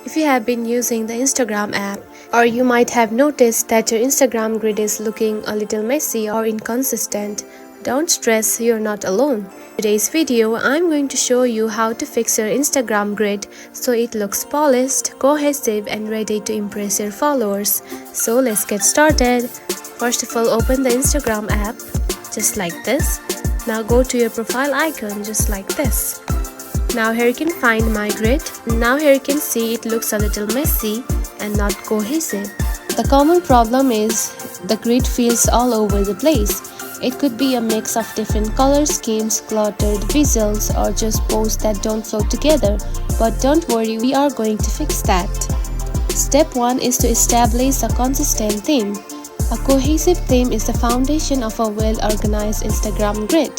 If you have been using the Instagram app, or you might have noticed that your Instagram grid is looking a little messy or inconsistent, don't stress, you're not alone. In today's video, I'm going to show you how to fix your Instagram grid so it looks polished, cohesive and ready to impress your followers. So let's get started. First of all, open the Instagram app just like this. Now go to your profile icon just like this. Now here you can find my grid. Now here you can see it looks a little messy and not cohesive. The common problem is the grid feels all over the place. It could be a mix of different color schemes, cluttered visuals, or just posts that don't flow together. But don't worry, we are going to fix that. Step 1 is to establish a consistent theme. A cohesive theme is the foundation of a well-organized Instagram grid.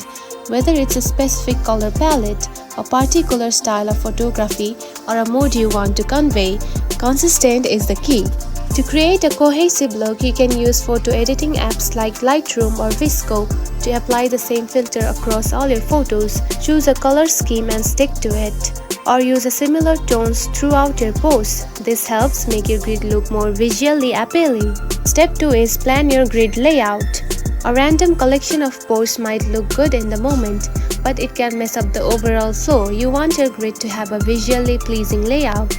Whether it's a specific color palette, a particular style of photography, or a mood you want to convey, consistent is the key. To create a cohesive look, you can use photo editing apps like Lightroom or VSCO to apply the same filter across all your photos. Choose a color scheme and stick to it, or use a similar tones throughout your posts. This helps make your grid look more visually appealing. Step 2 is plan your grid layout. A random collection of posts might look good in the moment, but it can mess up the overall flow. You want your grid to have a visually pleasing layout.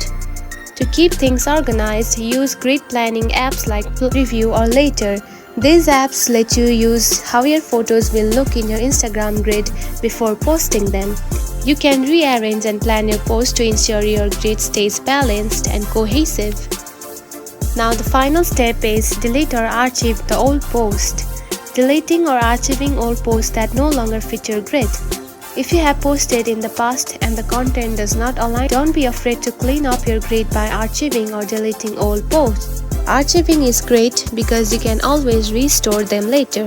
To keep things organized, use grid planning apps like Preview or Later. These apps let you use how your photos will look in your Instagram grid before posting them. You can rearrange and plan your posts to ensure your grid stays balanced and cohesive. Now the final step is delete or archive the old post. Deleting or archiving old posts that no longer fit your grid. If you have posted in the past and the content does not align, don't be afraid to clean up your grid by archiving or deleting old posts. Archiving is great because you can always restore them later.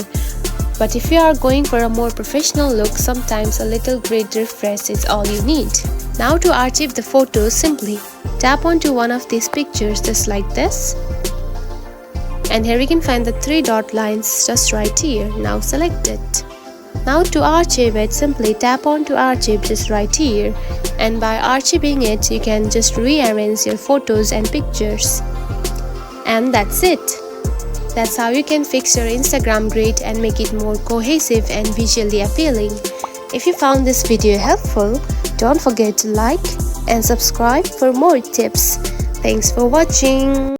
But if you are going for a more professional look, sometimes a little grid refresh is all you need. Now to archive the photos, simply tap onto one of these pictures just like this. And here we can find the 3 dot lines just right here. Now select it. Now to archive it, simply tap on to archive just right here. And by archiving it, you can just rearrange your photos and pictures. And that's it. That's how you can fix your Instagram grid and make it more cohesive and visually appealing. If you found this video helpful, don't forget to like and subscribe for more tips. Thanks for watching.